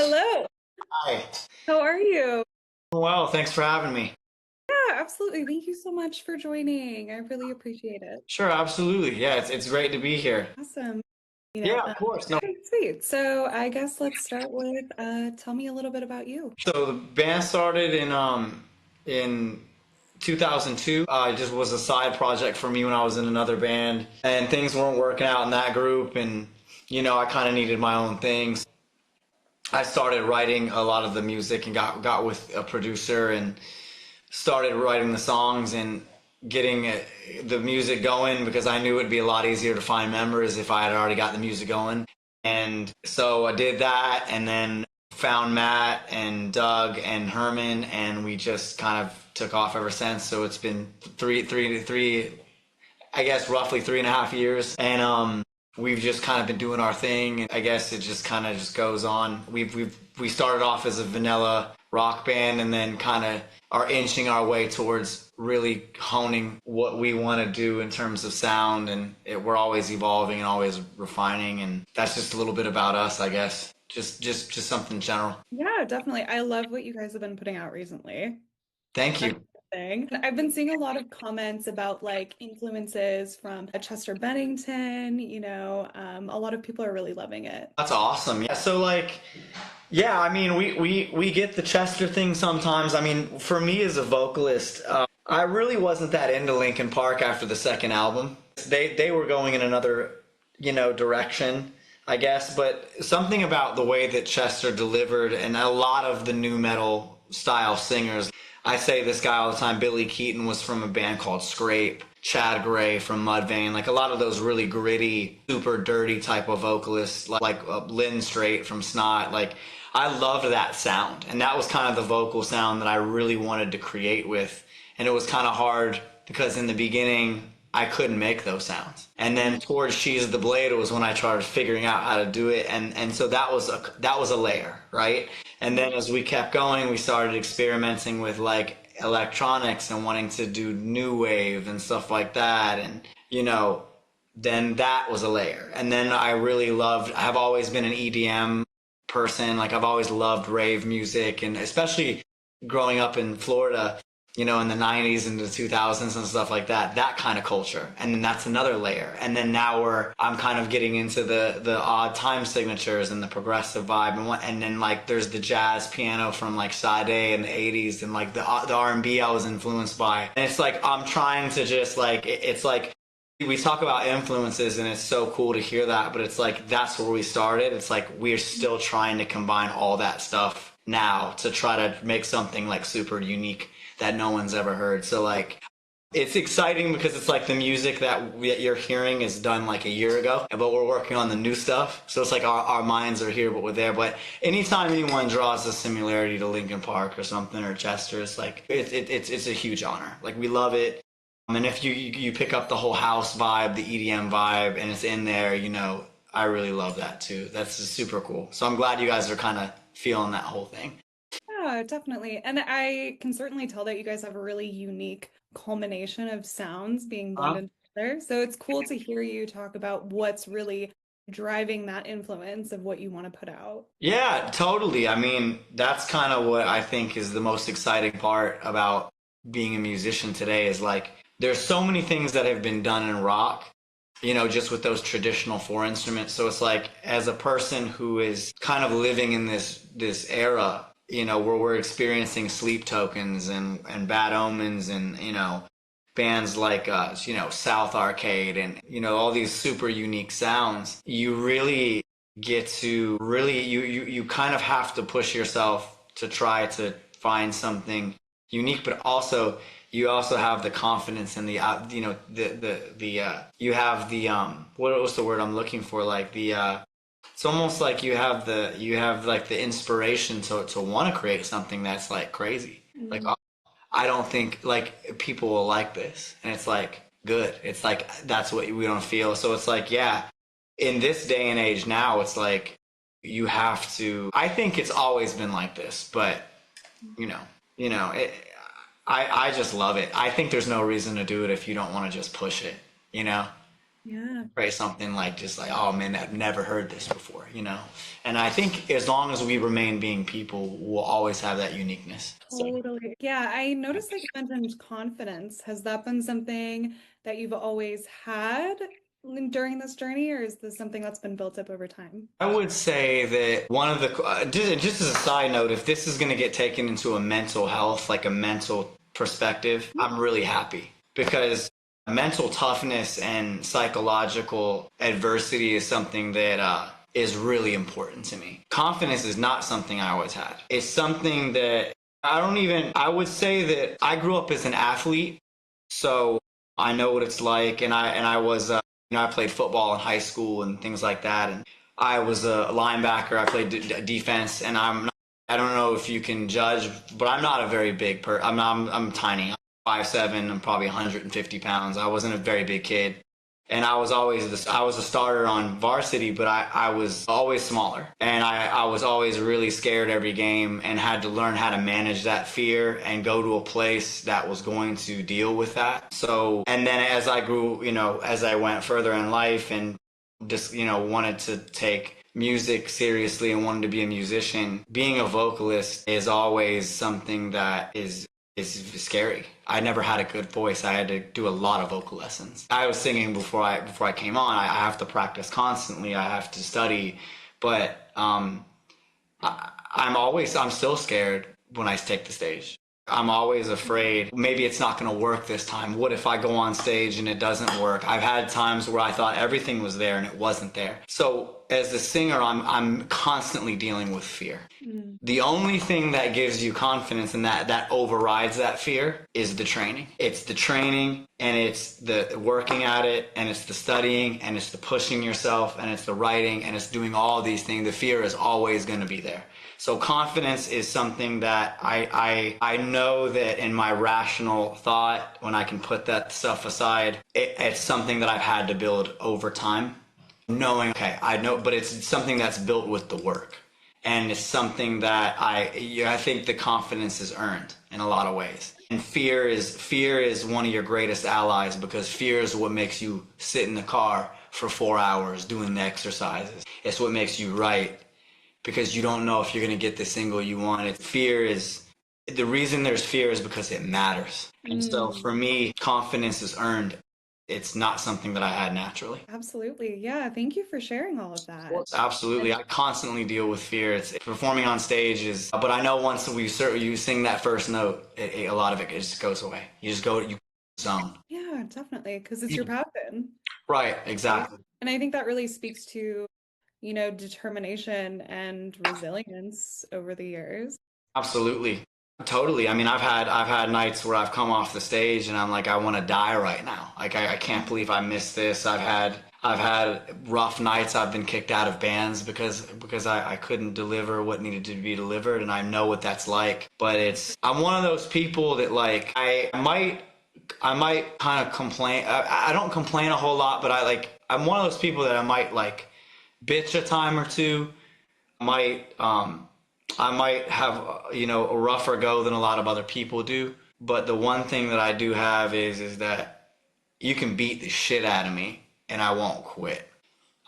Hello, Hi. how are you? Well, thanks for having me. Yeah, absolutely. Thank you so much for joining. I really appreciate it. Sure, absolutely. Yeah, it's great to be here. Awesome. You know, Yeah, of course. No. okay, sweet. So I guess let's start with tell me a little bit about you. So the band started in 2002. It just was a side project for me when I was in another band, and things weren't working out in that group, and I kind of needed my own things. I started writing a lot of the music and got with a producer and started writing the songs and getting the music going because I knew it'd be a lot easier to find members if I had already got the music going. And so I did that and then found Matt and Doug and Herman, and we just kind of took off ever since. So it's been three, I guess roughly 3.5 years. And we've just kind of been doing our thing. I guess it just kind of just goes on. We started off as a vanilla rock band and then kind of are inching our way towards really honing what we want to do in terms of sound, and we're always evolving and always refining, and that's just a little bit about us, I guess. Just something general. Yeah, definitely. I love what you guys have been putting out recently. Thank That's you. the thing. I've been seeing a lot of comments about like influences from Chester Bennington, a lot of people are really loving it. That's awesome. Yeah. So like, yeah, I mean, we get the Chester thing sometimes. I mean, for me as a vocalist, I really wasn't that into Linkin Park after the second album. They were going in another, direction, I guess. But something about the way that Chester delivered, and a lot of the new metal style singers. I say this guy all the time. Billy Keaton was from a band called Scrape. Chad Gray from Mudvayne, like a lot of those really gritty, super dirty type of vocalists, like Lynn Strait from Snot. Like I loved that sound, and that was kind of the vocal sound that I really wanted to create with. And it was kind of hard because in the beginning I couldn't make those sounds, and then towards She's the Blade was when I started figuring out how to do it, and so that was a layer, right? And then as we kept going, we started experimenting with like electronics and wanting to do new wave and stuff like that, and then that was a layer. And then I've always been an EDM person. Like I've always loved rave music, and especially growing up in Florida, in the 90s and the 2000s and stuff like that, that kind of culture. And then that's another layer. And then now I'm kind of getting into the odd time signatures and the progressive vibe. And then like there's the jazz piano from like Sade in the 80s, and like the R&B I was influenced by. And it's like, I'm trying to just like, it's like, we talk about influences and it's so cool to hear that, but it's like, that's where we started. It's like, we're still trying to combine all that stuff now to try to make something like super unique that no one's ever heard. So like, it's exciting because it's like the music that you're hearing is done like a year ago, but we're working on the new stuff. So it's like our minds are here, but we're there. But anytime anyone draws a similarity to Linkin Park or something, or Chester, it's like, it's a huge honor. Like we love it. And if you pick up the whole house vibe, the EDM vibe, and it's in there, I really love that too. That's just super cool. So I'm glad you guys are kind of feeling that whole thing. Yeah, definitely. And I can certainly tell that you guys have a really unique culmination of sounds being blended together. So it's cool to hear you talk about what's really driving that influence of what you want to put out. Yeah, totally. I mean, that's kind of what I think is the most exciting part about being a musician today is like, there's so many things that have been done in rock, just with those traditional four instruments. So it's like, as a person who is kind of living in this era, where we're experiencing Sleep Tokens and Bad Omens and, bands like, South Arcade and, all these super unique sounds, you really get to really, you kind of have to push yourself to try to find something unique, but also you also have the confidence and the you have the what was the word I'm looking for, like the it's almost like you have like the inspiration to want to create something that's like crazy. Like, Mhm. oh, I don't think like people will like this, and it's like good. It's like that's what we don't feel. So it's like, yeah, in this day and age now, it's like you have to. I think it's always been like this, but you know, it, I just love it. I think there's no reason to do it if you don't want to just push it, you know? Yeah. Pray something like just like, oh man, I've never heard this before, And I think as long as we remain being people, we'll always have that uniqueness. So Totally. Yeah, I noticed that you mentioned confidence. Has that been something that you've always had during this journey, or is this something that's been built up over time? I would say that one of the just as a side note, if this is going to get taken into a mental health, like a mental perspective, I'm really happy because mental toughness and psychological adversity is something that is really important to me. Confidence is not something I always had. It's something that I would say that I grew up as an athlete, so I know what it's like, and I was, I played football in high school and things like that, and I was a linebacker. I played defense, and I don't know if you can judge, but I'm not a very big I'm tiny. I'm 5'7", I'm probably 150 pounds. I wasn't a very big kid. And I was a starter on varsity, but I was always smaller. And I was always really scared every game and had to learn how to manage that fear and go to a place that was going to deal with that. So, and then as I grew, as I went further in life and just, wanted to take music seriously and wanted to be a musician, being a vocalist is always something that is scary. I never had a good voice. I had to do a lot of vocal lessons. I was singing before I came on. I have to practice constantly. I have to study, but I'm still scared when I take the stage. I'm always afraid maybe it's not going to work this time. What if I go on stage and it doesn't work? I've had times where I thought everything was there and it wasn't there. So as a singer, I'm constantly dealing with fear. Mm. The only thing that gives you confidence and that overrides that fear is the training. It's the training, and it's the working at it, and it's the studying, and it's the pushing yourself, and it's the writing, and it's doing all these things. The fear is always going to be there. So confidence is something that I know that in my rational thought, when I can put that stuff aside, it's something that I've had to build over time. Knowing, okay, I know, but it's something that's built with the work. And it's something that I think the confidence is earned in a lot of ways. And fear is one of your greatest allies, because fear is what makes you sit in the car for 4 hours doing the exercises. It's what makes you write, because you don't know if you're going to get the single you want. The reason there's fear is because it matters. And so for me, confidence is earned. It's not something that I had naturally. Absolutely. Yeah. Thank you for sharing all of that. Absolutely. I constantly deal with fear. It's performing on stage but I know once you sing that first note, a lot of it just goes away. You zone. Yeah, definitely. Because it's your passion. Right. Exactly. And I think that really speaks to, determination and resilience over the years. Absolutely. Totally. I mean, I've had nights where I've come off the stage and I'm like, I want to die right now. Like, I can't believe I missed this. I've had rough nights. I've been kicked out of bands because I couldn't deliver what needed to be delivered, and I know what that's like. But I'm one of those people that, like, I might kind of complain. I don't complain a whole lot, but I'm one of those people that I might like bitch a time or two. I might have, a rougher go than a lot of other people do. But the one thing that I do have is that you can beat the shit out of me and I won't quit.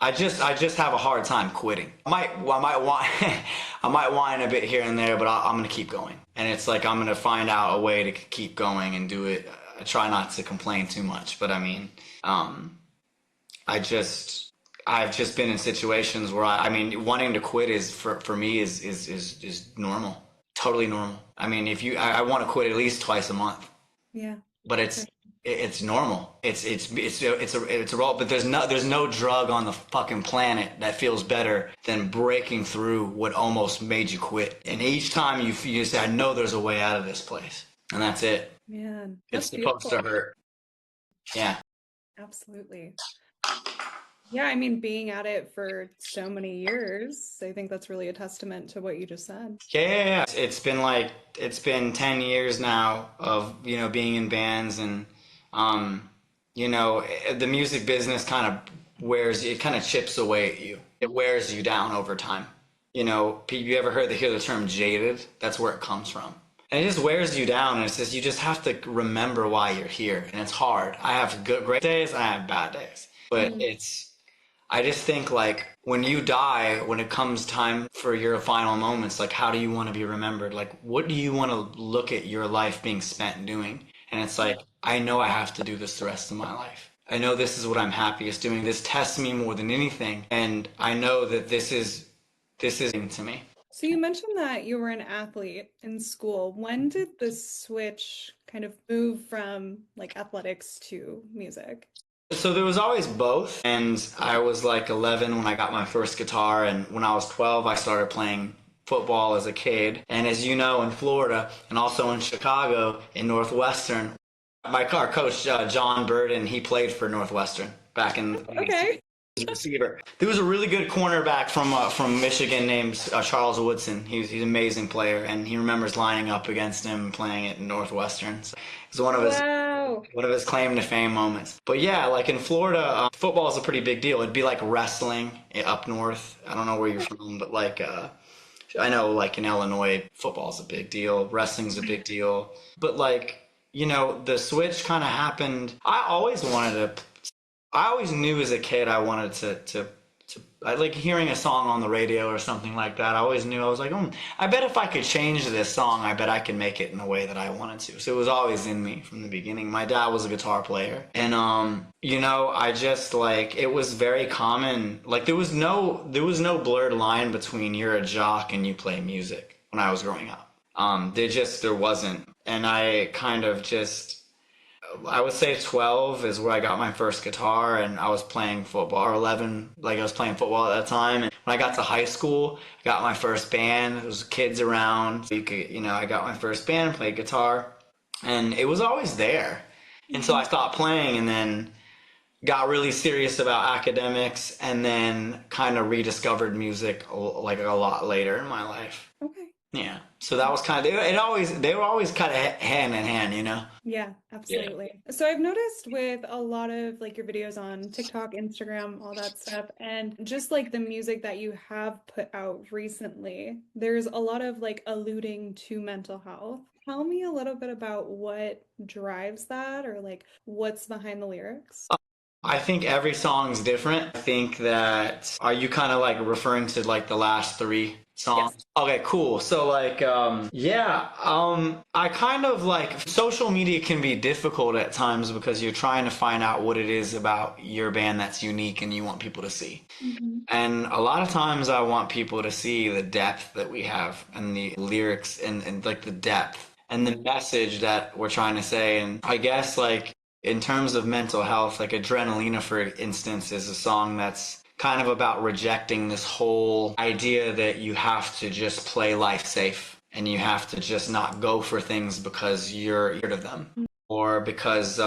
I just have a hard time quitting. I might whine a bit here and there, but I'm going to keep going. And it's like I'm going to find out a way to keep going and do it. I try not to complain too much, but I mean, I've just been in situations where wanting to quit is for me is normal, totally normal. I mean, I want to quit at least twice a month. Yeah. But it's normal. It's a role. But there's no drug on the fucking planet that feels better than breaking through what almost made you quit. And each time you say, I know there's a way out of this place, and that's it. Man, it's supposed to hurt. Yeah. Absolutely. Yeah, I mean, being at it for so many years, I think that's really a testament to what you just said. Yeah. It's been 10 years now of, being in bands, and, the music business kind of chips away at you. It wears you down over time. You ever hear the term jaded? That's where it comes from. And it just wears you down, and it's just, you just have to remember why you're here, and it's hard. I have great days, I have bad days. But I just think like when you die, when it comes time for your final moments, like how do you want to be remembered? Like what do you want to look at your life being spent doing? And it's like, I know I have to do this the rest of my life. I know this is what I'm happiest doing. This tests me more than anything. And I know that this is to me. So you mentioned that you were an athlete in school. When did the switch kind of move from like athletics to music? So there was always both, and I was like 11 when I got my first guitar, and when I was 12 I started playing football as a kid. And as you know, in Florida and also in Chicago in Northwestern, our coach John Burden, he played for Northwestern back in Okay. receiver. There was a really good cornerback from Michigan named Charles Woodson. He's an amazing player, and he remembers lining up against him playing at Northwestern. So it's one of his claim to fame moments. But yeah, like in Florida, football is a pretty big deal. It'd be like wrestling up north. I don't know where you're from, but like I know like in Illinois, football is a big deal. Wrestling's a big deal. But like, you know, the switch kind of happened. I always knew as a kid I wanted to I like hearing a song on the radio or something like that. I always knew, I was like, I bet if I could change this song, I bet I could make it in a way that I wanted to. So it was always in me from the beginning. My dad was a guitar player. And, you know, I just like, it was very common. Like there was no blurred line between you're a jock and you play music when I was growing up. There wasn't. And I kind of just, I would say 12 is where I got my first guitar, and I was playing football, or 11, like I was playing football at that time. And when I got to high school, I got my first band. There was kids around. So I got my first band, played guitar, and it was always there until I stopped playing, and then got really serious about academics, and then kind of rediscovered music like a lot later in my life. Okay. Yeah. So that was kind of, they were always kind of hand in hand, you know? Yeah, absolutely. Yeah. So I've noticed with a lot of like your videos on TikTok, Instagram, all that stuff, and just like the music that you have put out recently, there's a lot of like alluding to mental health. Tell me a little bit about what drives that, or like what's behind the lyrics. I think every song's different. I think that, are you kind of like referring to like the last 3 songs? Yes. Okay, cool. So like, I kind of like, social media can be difficult at times because you're trying to find out what it is about your band that's unique and you want people to see. Mm-hmm. And a lot of times I want people to see the depth that we have and the lyrics and like the depth and the message that we're trying to say. And I guess like, in terms of mental health, like Adrenalina, for instance, is a song that's kind of about rejecting this whole idea that you have to just play life safe and you have to just not go for things because you're scared of them or because,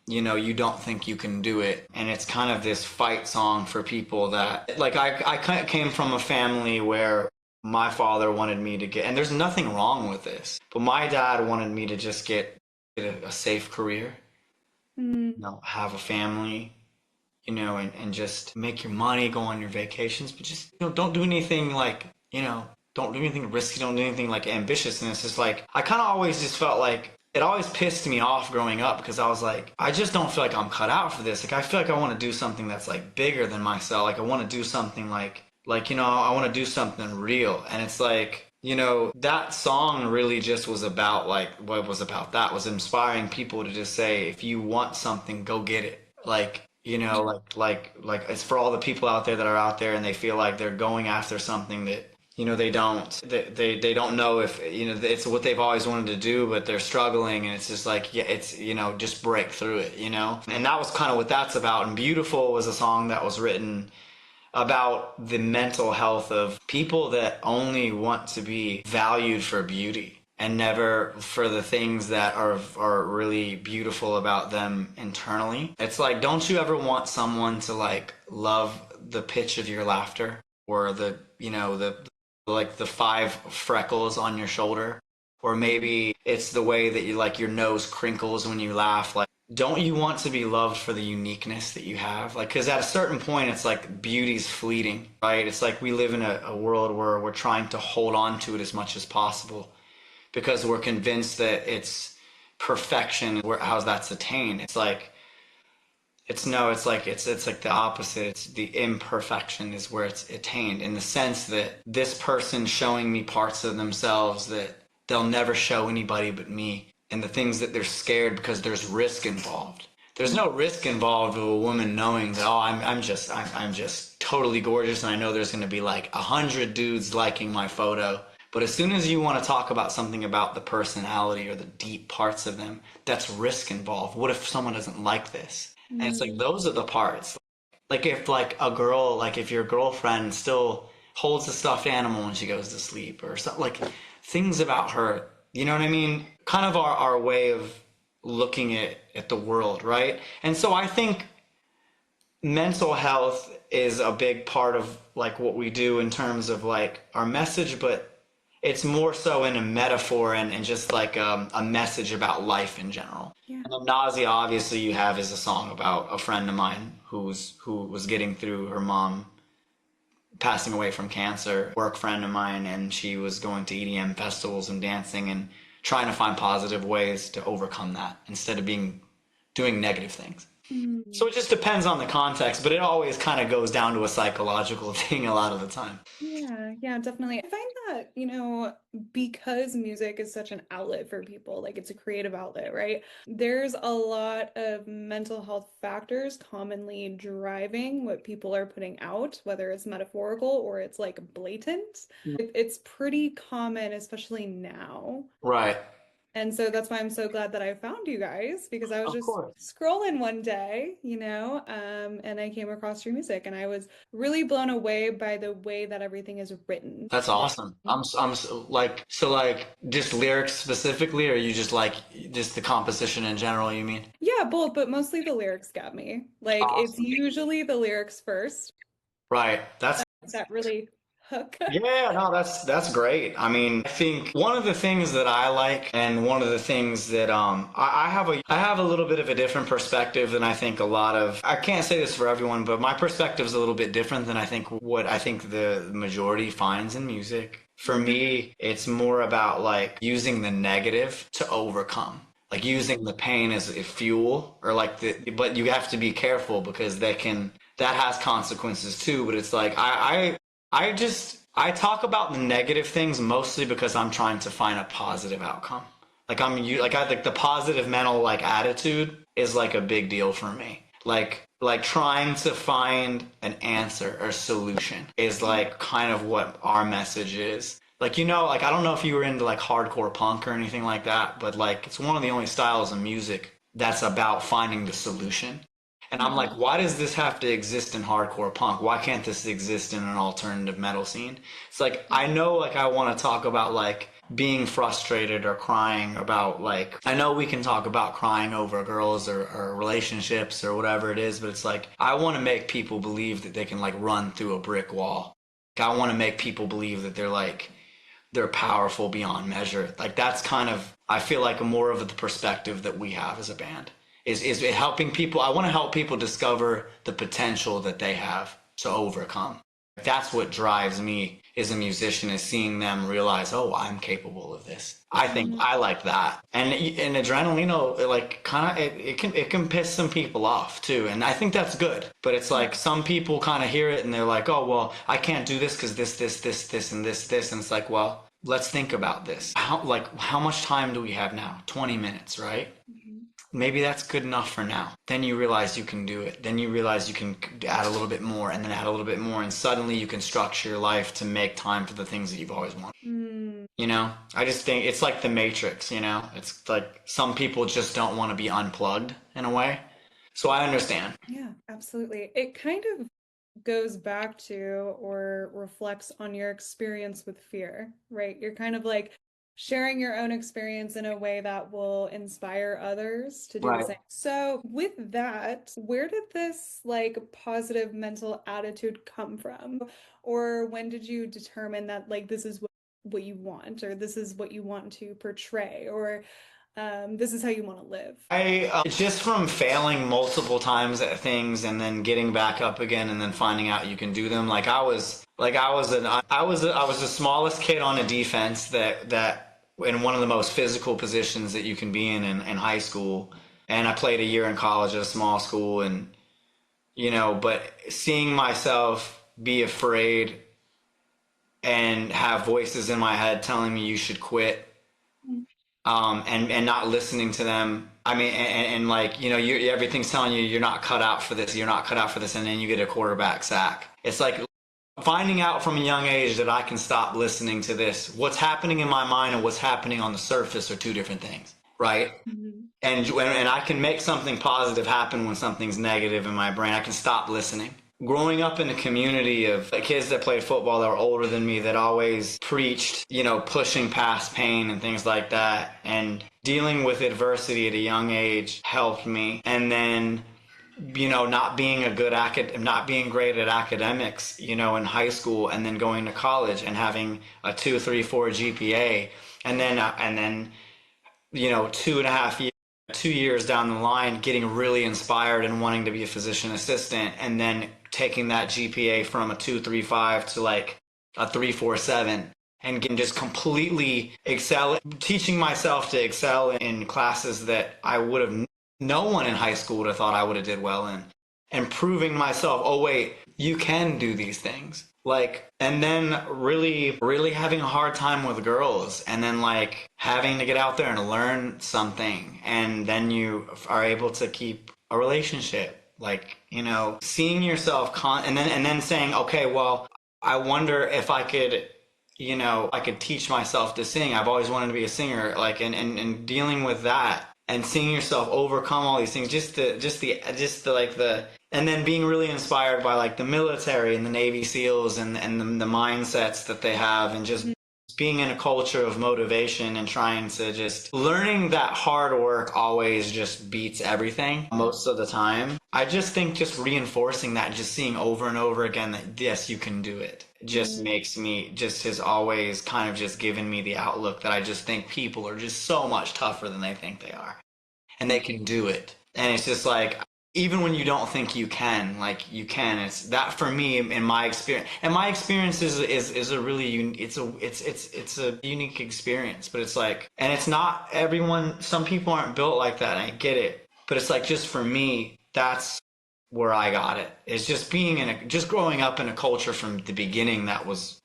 you don't think you can do it. And it's kind of this fight song for people that, like, I came from a family where my father wanted me to get, and there's nothing wrong with this, but my dad wanted me to just get a safe career. Have a family, and just make your money, go on your vacations, but just, don't do anything like, don't do anything risky, don't do anything like ambitious. And it's just like, I kind of always just felt like, it always pissed me off growing up because I was like, I just don't feel like I'm cut out for this. Like, I feel like I want to do something that's like bigger than myself. Like, I want to do something like, I want to do something real. And it's like, that song really just was about like, what was about that was inspiring people to just say, if you want something, go get it. Like, like it's for all the people out there that are out there and they feel like they're going after something that, they don't know if, it's what they've always wanted to do, but they're struggling. And it's just like, it's, just break through it, and that was kind of what that's about. And Beautiful was a song that was written about the mental health of people that only want to be valued for beauty and never for the things that are really beautiful about them internally. It's like, don't you ever want someone to like love the pitch of your laughter or the 5 freckles on your shoulder? Or maybe it's the way that you like your nose crinkles when you laugh. Like, don't you want to be loved for the uniqueness that you have? Like, because at a certain point, it's like beauty's fleeting, right? It's like we live in a world where we're trying to hold on to it as much as possible because we're convinced that it's perfection. How's that's attained? It's like, It's no, it's like the opposite. It's the imperfection is where it's attained in the sense that this person showing me parts of themselves that they'll never show anybody but me, and the things that they're scared because there's risk involved. There's no risk involved of a woman knowing that, oh, I'm just totally gorgeous and I know there's going to be like 100 dudes liking my photo. But as soon as you want to talk about something about the personality or the deep parts of them, that's risk involved. What if someone doesn't like this? And it's like, those are the parts. Like if like a girl, like if your girlfriend still holds a stuffed animal when she goes to sleep or something, like things about her, you know what I mean? Kind of our way of looking at the world, right? And so I think mental health is a big part of like what we do in terms of like our message, but it's more so in a metaphor and just like a message about life in general. Yeah. And the Nausea, obviously, you have is a song about a friend of mine who was getting through her mom passing away from cancer, work friend of mine, and she was going to EDM festivals and dancing and trying to find positive ways to overcome that instead of doing negative things. So it just depends on the context, but it always kind of goes down to a psychological thing a lot of the time. Yeah, definitely. I find that, because music is such an outlet for people, like it's a creative outlet, right? There's a lot of mental health factors commonly driving what people are putting out, whether it's metaphorical or it's like blatant. It's pretty common, especially now. Right. And so that's why I'm so glad that I found you guys, because I was Of just course. scrolling one day, and I came across your music and I was really blown away by the way that everything is written. That's awesome. I'm just lyrics specifically, or you just like just the composition in general, you mean? Yeah, both, but mostly the lyrics got me. Like it's Awesome. usually the lyrics first Right. That's that really hook. Yeah, no, that's great. I mean, I think one of the things that I like, and one of the things that I have a little bit of a different perspective than I think a lot of. I can't say this for everyone, but my perspective is a little bit different than I think what I think the majority finds in music. For me, it's more about like using the negative to overcome. Like using the pain as a fuel, or like but you have to be careful because that has consequences too. But it's like I talk about the negative things mostly because I'm trying to find a positive outcome. Like I think the positive mental like attitude is like a big deal for me. Like trying to find an answer or solution is like kind of what our message is. Like, like I don't know if you were into like hardcore punk or anything like that, but like it's one of the only styles of music that's about finding the solution. And I'm like, why does this have to exist in hardcore punk? Why can't this exist in an alternative metal scene? It's like, I know like I want to talk about like being frustrated or crying about like, I know we can talk about crying over girls or relationships or whatever it is, but it's like, I want to make people believe that they can like run through a brick wall. Like, I want to make people believe that they're powerful beyond measure. Like that's kind of, I feel like more of the perspective that we have as a band. Is helping people. I want to help people discover the potential that they have to overcome. That's what drives me as a musician, is seeing them realize, oh, I'm capable of this. I think I like that. And adrenaline, like kind of it can piss some people off too, and I think that's good. But it's like some people kind of hear it and they're like, oh, well, I can't do this because this, and this, and it's like, well, let's think about this. How much time do we have now? 20 minutes, right? Maybe that's good enough for now. Then you realize you can do it. Then you realize you can add a little bit more and then add a little bit more. And suddenly you can structure your life to make time for the things that you've always wanted. I just think it's like the Matrix, It's like some people just don't want to be unplugged in a way. So I understand. Yeah, absolutely. It kind of goes back to or reflects on your experience with fear, right? You're kind of like sharing your own experience in a way that will inspire others to do the same. So with that, where did this like positive mental attitude come from? Or when did you determine that like this is what you want, or this is what you want to portray, or this is how you want to live? Just from failing multiple times at things and then getting back up again and then finding out you can do them. I was the smallest kid on a defense that in one of the most physical positions that you can be in high school. And I played a year in college at a small school, and but seeing myself be afraid and have voices in my head telling me you should quit, and not listening to them. I mean, and like, everything's telling you you're not cut out for this, you're not cut out for this, and then you get a quarterback sack. It's like finding out from a young age that I can stop listening to this. What's happening in my mind and what's happening on the surface are two different things, right? Mm-hmm. And I can make something positive happen when something's negative in my brain. I can stop listening. Growing up in a community of kids that played football that were older than me, that always preached, pushing past pain and things like that, and dealing with adversity at a young age helped me. And then, not being not being great at academics, in high school, and then going to college and having a 2.34 GPA, and then 2.5 years. 2 years down the line, getting really inspired and wanting to be a physician assistant, and then taking that GPA from a 2.35 to like a 3.47, and getting just completely teaching myself to excel in classes that I would have, no one in high school would have thought I would have did well in, and proving myself, oh wait, you can do these things. And then really, really having a hard time with girls, and then like having to get out there and learn something, and then you are able to keep a relationship, seeing yourself and then saying, okay, well, I wonder if I could, I could teach myself to sing. I've always wanted to be a singer, and dealing with that, and seeing yourself overcome all these things, and then being really inspired by like the military and the Navy SEALs and the mindsets that they have, and just being in a culture of motivation and trying to just learning that hard work always just beats everything most of the time. I just think just reinforcing that, just seeing over and over again that yes, you can do it, just makes me, just has always kind of just given me the outlook that I just think people are just so much tougher than they think they are, and they can do it. And it's just like, even when you don't think you can, you can. It's that for me, in my experience, and my experience is a really it's a unique experience. But it's like, and it's not everyone. Some people aren't built like that, and I get it. But it's like, just for me, that's where I got it. It's just just growing up in a culture from the beginning that was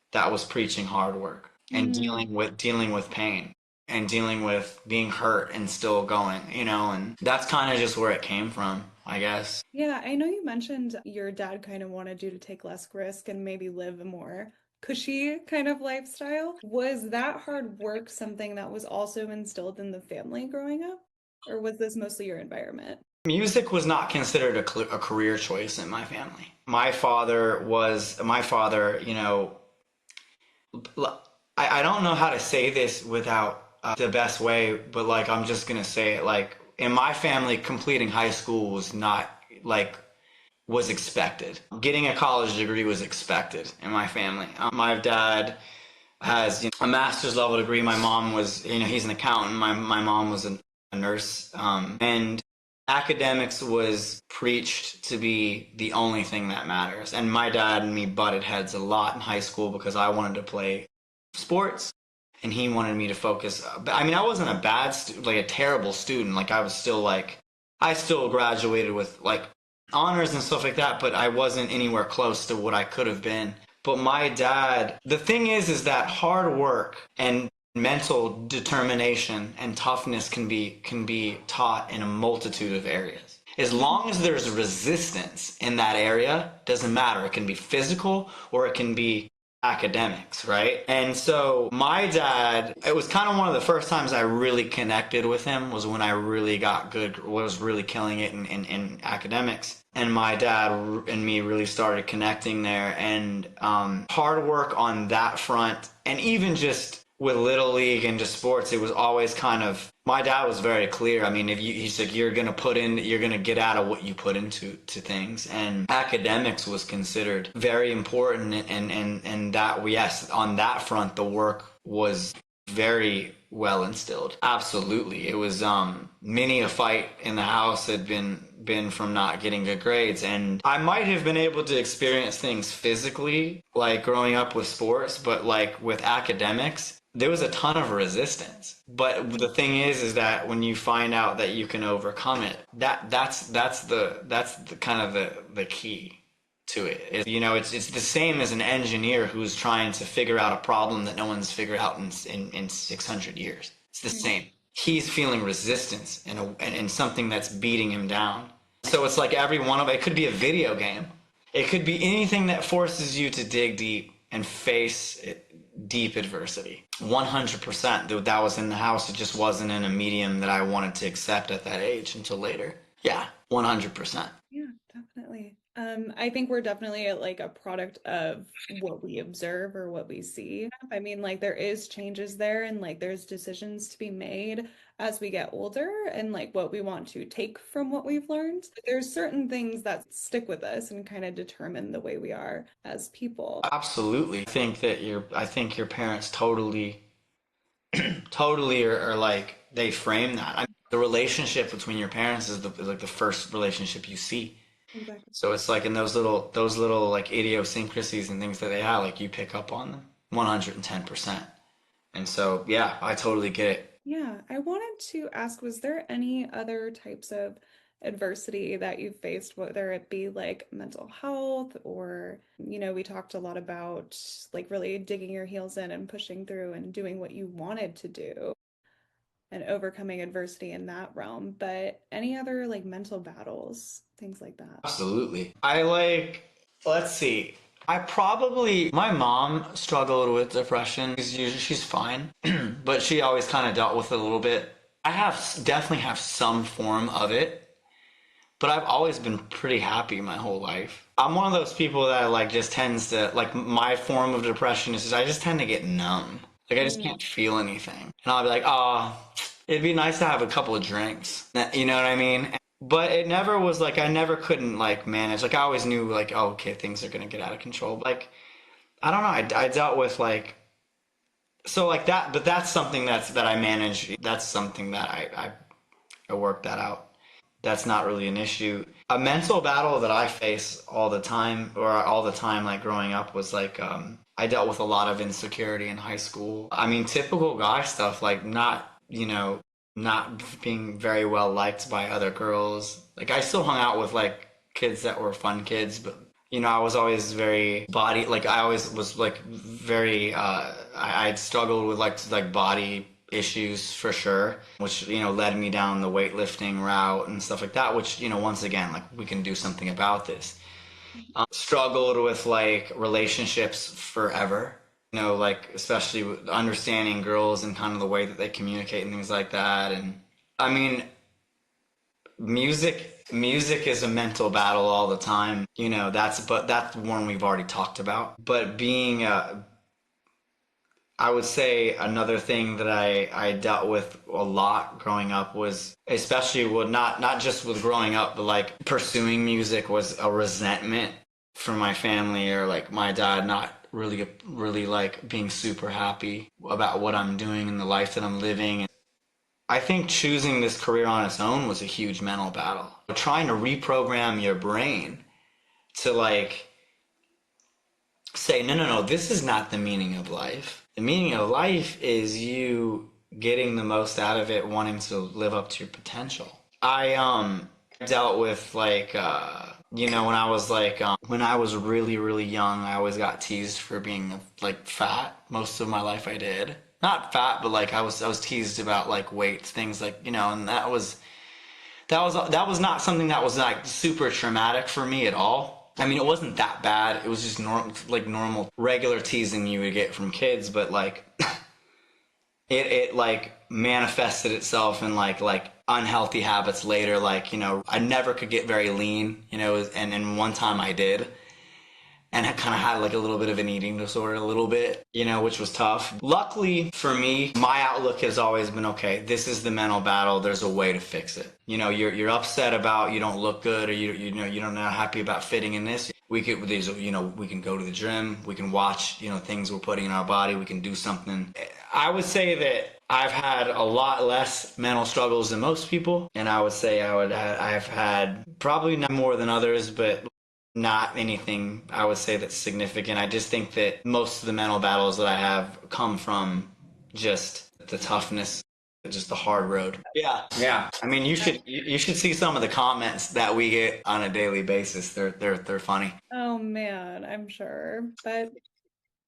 preaching hard work, and dealing with pain, and dealing with being hurt and still going, and that's kind of just where it came from, I guess. Yeah, I know you mentioned your dad kind of wanted you to take less risk and maybe live a more cushy kind of lifestyle. Was that hard work something that was also instilled in the family growing up? Or was this mostly your environment? Music was not considered a career choice in my family. My father, I don't know how to say this without the best way, but I'm just gonna say it. In my family, completing high school was not was expected. Getting a college degree was expected in my family. My dad has a master's level degree. My mom was, he's an accountant. My mom was a nurse, and academics was preached to be the only thing that matters. And my dad and me butted heads a lot in high school because I wanted to play sports, and he wanted me to focus. I mean, I wasn't a bad a terrible student. I was still I still graduated with honors and stuff like that, but I wasn't anywhere close to what I could have been. But my dad, the thing is that hard work and mental determination and toughness can be taught in a multitude of areas. As long as there's resistance in that area, doesn't matter. It can be physical or it can be academics, right? And so my dad, it was kind of one of the first times I really connected with him, was when I really got good, was really killing it in academics. And my dad and me really started connecting there, and hard work on that front, and even just with Little League and just sports, it was always kind of, my dad was very clear. I mean, he's like, you're going to get out of what you put into things. And academics was considered very important. And that, yes, on that front, the work was very well instilled. Absolutely. It was, many a fight in the house had been from not getting good grades. And I might have been able to experience things physically, growing up with sports, but with academics, there was a ton of resistance. But the thing is that when you find out that you can overcome it, that's the kind of the key to it. You know, it's the same as an engineer who's trying to figure out a problem that no one's figured out in 600 years. It's the same. He's feeling resistance in something that's beating him down. So it's like every one of it could be a video game. It could be anything that forces you to dig deep and face deep adversity. 100%. That was in the house. It just wasn't in a medium that I wanted to accept at that age until later. Yeah, 100%. Yeah, definitely. I think we're definitely like a product of what we observe or what we see. I mean, like there is changes there and like there's decisions to be made as we get older and like what we want to take from what we've learned. There's certain things that stick with us and kind of determine the way we are as people. Absolutely. I think your parents totally totally are like they frame that. I mean, the relationship between your parents is like the first relationship you see. Exactly. So it's like in those little like idiosyncrasies and things that they have, like you pick up on them 110%. And so yeah, I totally get it. Yeah, I wanted to ask, was there any other types of adversity that you've faced, whether it be like mental health or, we talked a lot about like really digging your heels in and pushing through and doing what you wanted to do and overcoming adversity in that realm, but any other like mental battles, things like that? Absolutely. Let's see. My mom struggled with depression. She's fine, but she always kind of dealt with it a little bit. Definitely have some form of it, but I've always been pretty happy my whole life. I'm one of those people that like just tends to, like my form of depression is I just tend to get numb. Like I just can't feel anything. And I'll be like, oh, it'd be nice to have a couple of drinks. You know what I mean? But it never was like, I never couldn't like manage. Like I always knew like, oh, okay, things are going to get out of control. But, like, I don't know. I dealt with like, so like that, but that's something that I manage. That's something that I worked that out. That's not really an issue. A mental battle that I face all the time like growing up was like, I dealt with a lot of insecurity in high school. I mean, typical guy stuff, like not being very well liked by other girls. Like I still hung out with like kids that were fun kids, but I was always very body, like I always was like very, I'd struggled with like body issues for sure, which, led me down the weightlifting route and stuff like that, which, once again, like we can do something about this. Struggled with like relationships forever, like especially with understanding girls and kind of the way that they communicate and things like that. And I mean, music is a mental battle all the time, but that's one we've already talked about. But being I would say another thing that I dealt with a lot growing up was, especially with not just with growing up, but like pursuing music, was a resentment from my family or like my dad not really like being super happy about what I'm doing and the life that I'm living. I think choosing this career on its own was a huge mental battle. Trying to reprogram your brain to like say, no, this is not the meaning of life. The meaning of life is you getting the most out of it, wanting to live up to your potential. I dealt with like when I was really, really young, I always got teased for being like fat. Most of my life I did. Not fat, but like I was teased about like weight, things like, and that was not something that was like super traumatic for me at all. I mean, it wasn't that bad. It was just normal, regular teasing you would get from kids, but like it like manifested itself in like unhealthy habits later. Like, I never could get very lean, and one time I did. And I kind of had like a little bit of an eating disorder, a little bit, which was tough. Luckily for me, my outlook has always been, okay, this is the mental battle. There's a way to fix it. You're upset about you don't look good, or you're not happy about fitting in this. We can go to the gym. We can watch, things we're putting in our body. We can do something. I would say that I've had a lot less mental struggles than most people. And I would say I've had probably not more than others, but not anything I would say that's significant. I just think that most of the mental battles that I have come from just the toughness, just the hard road. Yeah, yeah. I mean, you should see some of the comments that we get on a daily basis. They're funny. Oh man, I'm sure. But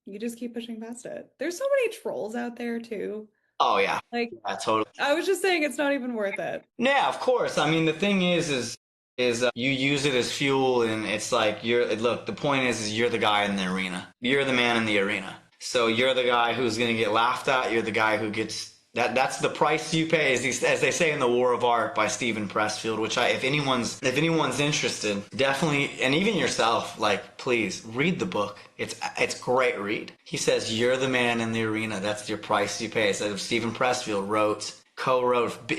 you just keep pushing past it. There's so many trolls out there too. Oh yeah, Like, yeah, totally. I was just saying it's not even worth it. Yeah, of course. I mean, the thing is you use it as fuel, and it's like look. The point is you're the guy in the arena. You're the man in the arena. So you're the guy who's going to get laughed at. You're the guy who gets that's the price you pay, as they say in The War of Art by Stephen Pressfield. Which if anyone's interested, definitely, and even yourself, like, please read the book. It's a great read. He says you're the man in the arena. That's your price you pay. So Stephen Pressfield co-wrote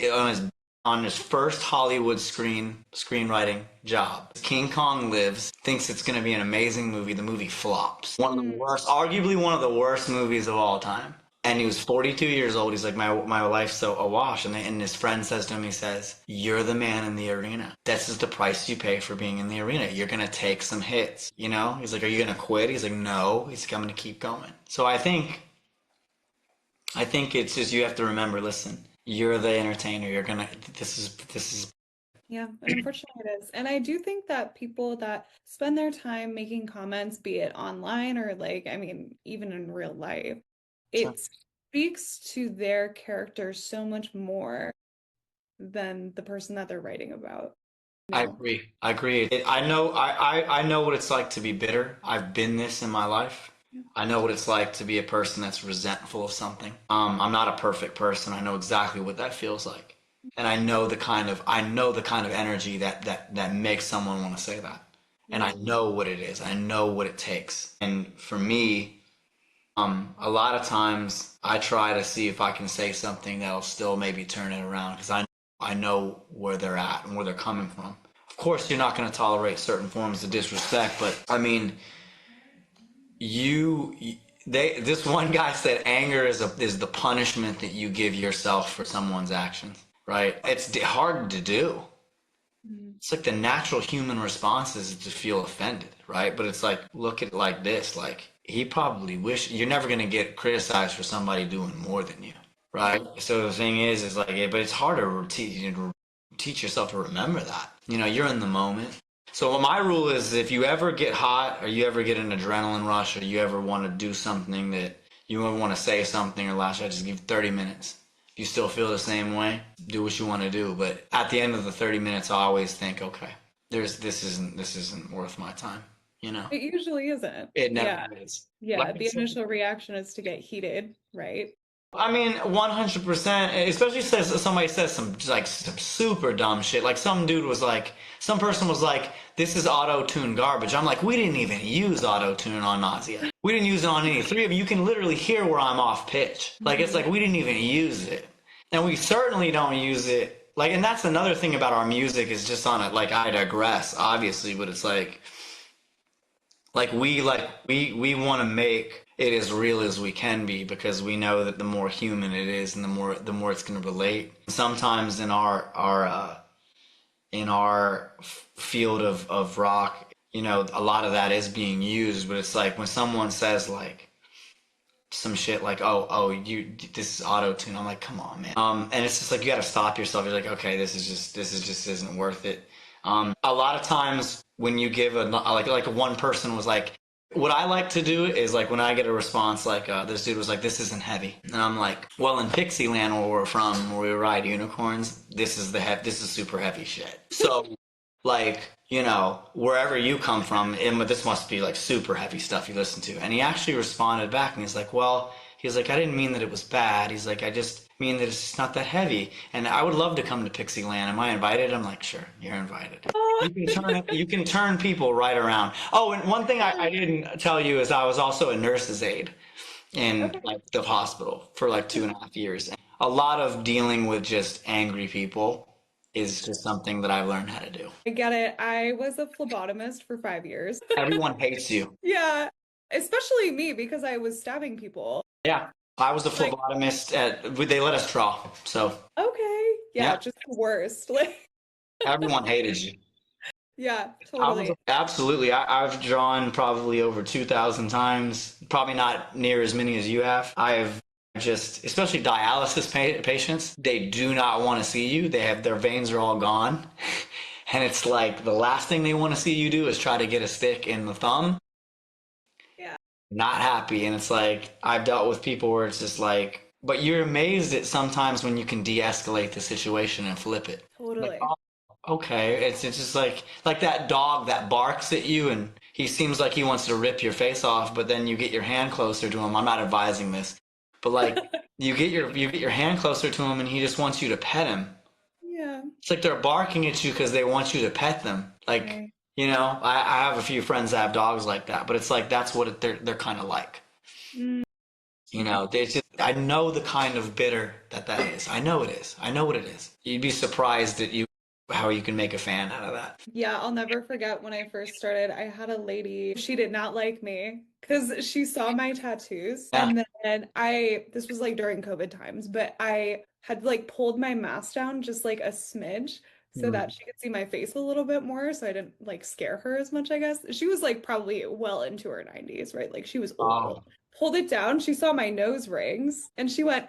on his first Hollywood screenwriting job. King Kong Lives, thinks it's going to be an amazing movie. The movie flops. One of the worst, arguably one of the worst movies of all time. And he was 42 years old. He's like, my life's so awash. And his friend says to him, he says, you're the man in the arena. This is the price you pay for being in the arena. You're going to take some hits, you know? He's like, are you going to quit? He's like, no. He's like, I'm going to keep going. So I think it's just, you have to remember, listen, you're the entertainer. This is. Yeah, and unfortunately it is. And I do think that people that spend their time making comments, be it online or like, I mean, even in real life, it speaks to their character so much more than the person that they're writing about. You know? I agree. I know what it's like to be bitter. I've been this in my life. I know what it's like to be a person that's resentful of something. I'm not a perfect person. I know exactly what that feels like. And I know the kind of energy that makes someone want to say that. And I know what it is. I know what it takes. And for me, a lot of times I try to see if I can say something that'll still maybe turn it around, because I know where they're at and where they're coming from. Of course, you're not going to tolerate certain forms of disrespect, but I mean, this one guy said anger is the punishment that you give yourself for someone's actions, right? It's hard to do. It's like the natural human response is to feel offended, right? But it's like, look at it like this, like, he probably you're never going to get criticized for somebody doing more than you, right? So the thing is like, but it's hard to teach yourself to remember that. You know, you're in the moment. So my rule is, if you ever get hot, or you ever get an adrenaline rush, or you ever want to do something, that you ever want to say something or lash out, just give 30 minutes. If you still feel the same way, do what you want to do. But at the end of the 30 minutes, I always think, okay, this isn't worth my time. You know, It usually isn't. it never is. Yeah, Like I the said, initial reaction is to get heated, right? I mean, 100%, especially somebody says some super dumb shit. Like some person was like, this is auto-tune garbage. I'm like, we didn't even use auto-tune on Nausea. We didn't use it on any three of you. You can literally hear where I'm off pitch. Like, it's like, we didn't even use it. And we certainly don't use it. Like, and that's another thing about our music, is just on it. Like, I digress, obviously, but it's like we want to make it as real as we can be, because we know that the more human it is, and the more it's going to relate. Sometimes in our field of rock, you know, a lot of that is being used, but it's like when someone says like some shit like, this is auto-tune, I'm like, come on, man. And it's just like, you got to stop yourself. You're like, okay, this just isn't worth it. A lot of times when you give like one person was like, what I like to do is, like, when I get a response like, this dude was like, this isn't heavy, and I'm like, well, in Pixieland, where we're from, where we ride unicorns, this is super heavy shit. So, like, you know, wherever you come from, this must be like super heavy stuff you listen to. And he actually responded back, and he's like, I didn't mean that it was bad. He's like, I just mean that it's just not that heavy. And I would love to come to Pixieland. Am I invited? I'm like, sure, you're invited. You can turn people right around. Oh, and one thing I didn't tell you is I was also a nurse's aide in like the hospital for like 2.5 years. A lot of dealing with just angry people is just something that I've learned how to do. I get it. I was a phlebotomist for 5 years. Everyone hates you. Yeah, especially me, because I was stabbing people. Yeah, I was a phlebotomist they let us draw, so. Okay, yeah, just the worst. Like, everyone hated you. Yeah, totally. Absolutely. I've drawn probably over 2,000 times, probably not near as many as you have. I've just, especially dialysis patients, they do not want to see you. They have, their veins are all gone. And it's like the last thing they want to see you do is try to get a stick in the thumb. Yeah. Not happy. And it's like, I've dealt with people where it's just like, but you're amazed at sometimes when you can de-escalate the situation and flip it. Totally. Like, oh, okay. It's just like that dog that barks at you and he seems like he wants to rip your face off, but then you get your hand closer to him. I'm not advising this, but like you get your hand closer to him and he just wants you to pet him. Yeah. It's like they're barking at you because they want you to pet them. Like, Right. you know, I have a few friends that have dogs like that, but it's like that's what they're kind of like. Mm. You know, they just, I know the kind of bitter that is. I know it is. I know what it is. You'd be surprised at how you can make a fan out of that. Yeah, I'll never forget when I first started, I had a lady, she did not like me because she saw my tattoos. Yeah. And then this was like during COVID times, but I had like pulled my mask down just like a smidge so that she could see my face a little bit more. So I didn't like scare her as much, I guess. She was like probably well into her 90s, right? Like she was old. Pulled it down. She saw my nose rings and she went,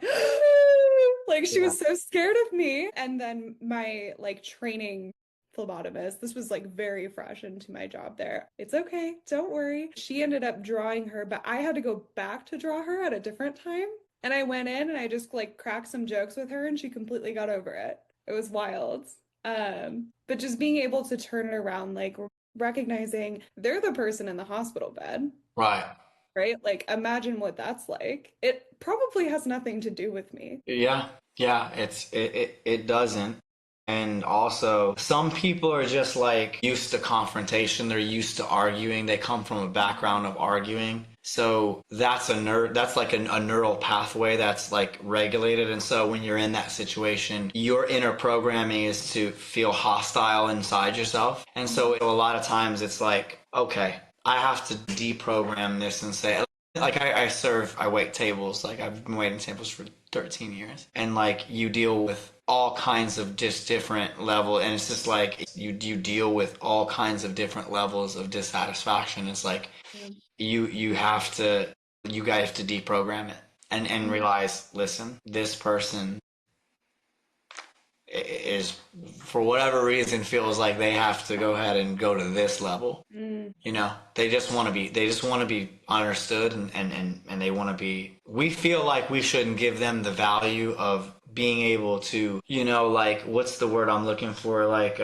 like she was so scared of me. And then my like training phlebotomist, this was like very fresh into my job there. It's okay. Don't worry. She ended up drawing her, but I had to go back to draw her at a different time. And I went in and I just like cracked some jokes with her and she completely got over it. It was wild. But just being able to turn it around, like recognizing they're the person in the hospital bed. Right. Right? Like imagine what that's like. It probably has nothing to do with me. Yeah. Yeah. It doesn't. And also, some people are just like used to confrontation. They're used to arguing. They come from a background of arguing. So that's that's like a neural pathway that's like regulated. And so when you're in that situation, your inner programming is to feel hostile inside yourself. And so a lot of times it's like, okay, I have to deprogram this and say, like I wait tables. Like I've been waiting tables for 13 years. And like you deal with all kinds of just different level, and it's just like you deal with all kinds of different levels of dissatisfaction. It's like you guys have to deprogram it and realize, listen, this person is, for whatever reason, feels like they have to go ahead and go to this level. You know, they just want to be understood, and they want to be, we feel like we shouldn't give them the value of being able to, you know, like, what's the word I'm looking for? Like,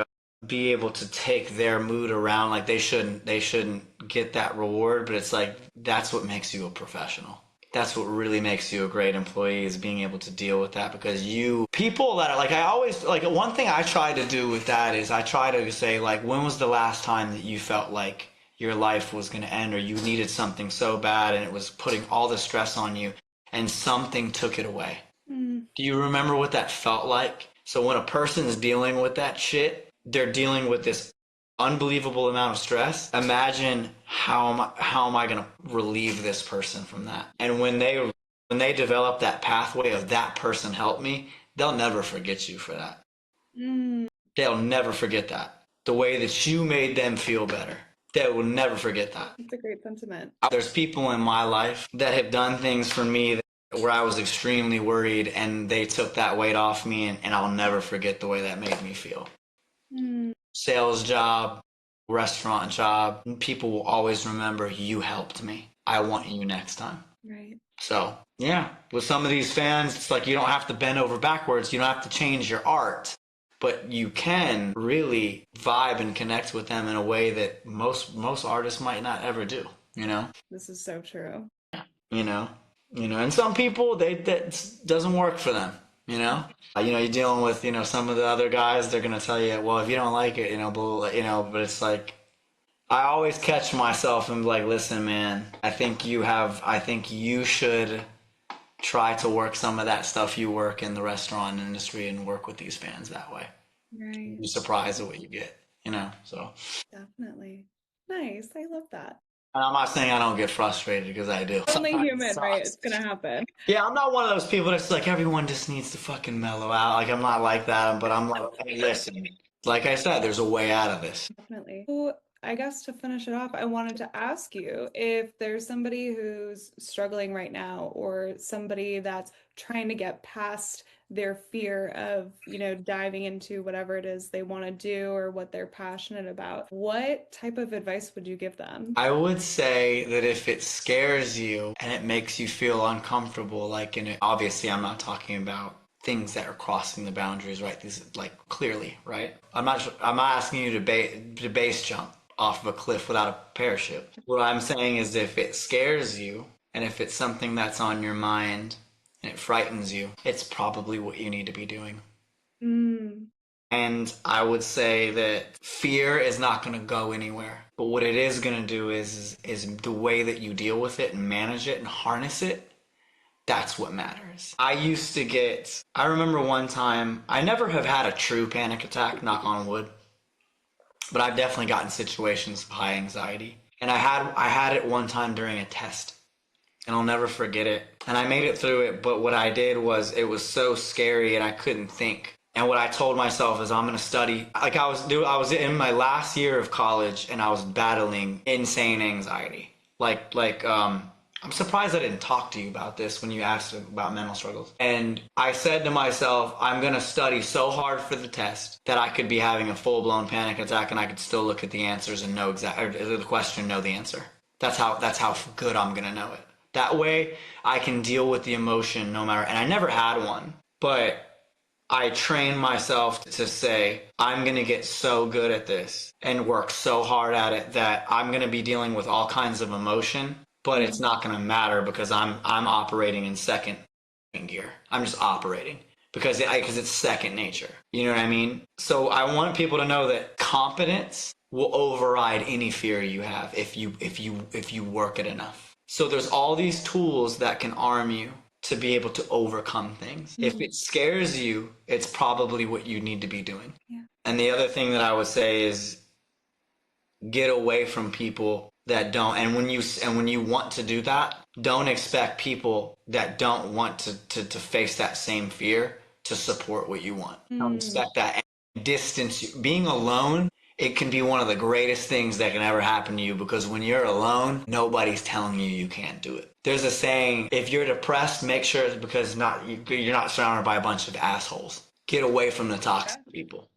be able to take their mood around. Like they shouldn't get that reward, but it's like, that's what makes you a professional. That's what really makes you a great employee, is being able to deal with that. Because people that are like, I always, like, one thing I try to do with that is I try to say, like, when was the last time that you felt like your life was going to end, or you needed something so bad and it was putting all the stress on you and something took it away? Do you remember what that felt like? So when a person is dealing with that shit, they're dealing with this unbelievable amount of stress. Imagine how am I going to relieve this person from that? And when they develop that pathway of that person helped me, they'll never forget you for that. They'll never forget that. The way that you made them feel better. They will never forget that. It's a great sentiment. There's people in my life that have done things for me where I was extremely worried, and they took that weight off me, and I'll never forget the way that made me feel. Sales job, restaurant job, people will always remember, you helped me. I want you next time. Right. So, yeah, with some of these fans, it's like you don't have to bend over backwards. You don't have to change your art, but you can really vibe and connect with them in a way that most artists might not ever do, you know? This is so true. You know, and some people, that doesn't work for them, you know? You're dealing with, some of the other guys, they're going to tell you, well, if you don't like it, but it's like, I always catch myself and be like, listen, man, I think you should try to work some of that stuff you work in the restaurant industry and work with these fans that way. Right. You're surprised at what you get, so. Definitely. Nice. I love that. And I'm not saying I don't get frustrated, because I do. Only human, right? It's gonna happen. Yeah, I'm not one of those people that's like, everyone just needs to fucking mellow out. Like, I'm not like that, but I'm like, hey, listen, like I said, there's a way out of this. Definitely. So I guess to finish it off, I wanted to ask you if there's somebody who's struggling right now or somebody that's trying to get past their fear of, diving into whatever it is they want to do or what they're passionate about, what type of advice would you give them? I would say that if it scares you and it makes you feel uncomfortable, like in it, obviously I'm not talking about things that are crossing the boundaries, right? These like clearly, right? I'm not asking you to base jump off of a cliff without a parachute. What I'm saying is if it scares you and if it's something that's on your mind and it frightens you, it's probably what you need to be doing. Mm, And I would say that fear is not going to go anywhere. But what it is going to do is the way that you deal with it and manage it and harness it. That's what matters. I remember one time, I never have had a true panic attack, knock on wood, but I've definitely gotten situations of high anxiety. And I had it one time during a test, and I'll never forget it. And I made it through it, but what I did was it was so scary and I couldn't think. And what I told myself is I'm going to study. Like I was in my last year of college and I was battling insane anxiety. I'm surprised I didn't talk to you about this when you asked about mental struggles. And I said to myself, I'm going to study so hard for the test that I could be having a full-blown panic attack and I could still look at the answers and know the question, know the answer. That's how good I'm going to know it. That way I can deal with the emotion no matter, and I never had one, but I trained myself to say, I'm going to get so good at this and work so hard at it that I'm going to be dealing with all kinds of emotion, but it's not going to matter because I'm operating in second gear. I'm just operating because it's second nature. You know what I mean? So I want people to know that competence will override any fear you have if you work it enough. So there's all these tools that can arm you to be able to overcome things. Mm-hmm. If it scares you, it's probably what you need to be doing. yeah. And the other thing that I would say is get away from people that don't. And when you want to do that, don't expect people that don't want to face that same fear to support what you want. Don't expect that. And distance you. Being alone, it can be one of the greatest things that can ever happen to you because when you're alone, nobody's telling you you can't do it. There's a saying, if you're depressed, make sure it's because you're not surrounded by a bunch of assholes. Get away from the toxic people.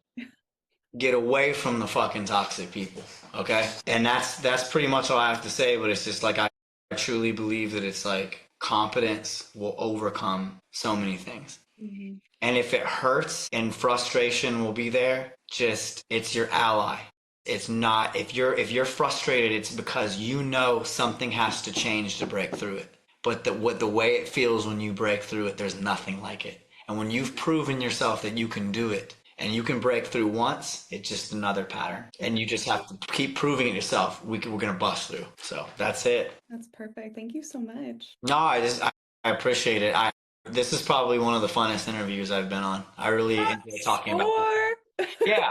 Get away from the fucking toxic people, okay? And that's pretty much all I have to say, but it's just like I truly believe that it's like competence will overcome so many things. Mm-hmm. And if it hurts and frustration will be there, it's your ally. It's not, if you're frustrated, it's because you know something has to change to break through it. But the way it feels when you break through it, there's nothing like it. And when you've proven yourself that you can do it and you can break through once, it's just another pattern. And you just have to keep proving it yourself. We're going to bust through. So that's it. That's perfect. Thank you so much. No, I appreciate it. This is probably one of the funnest interviews I've been on. I really enjoy talking about it. Yeah,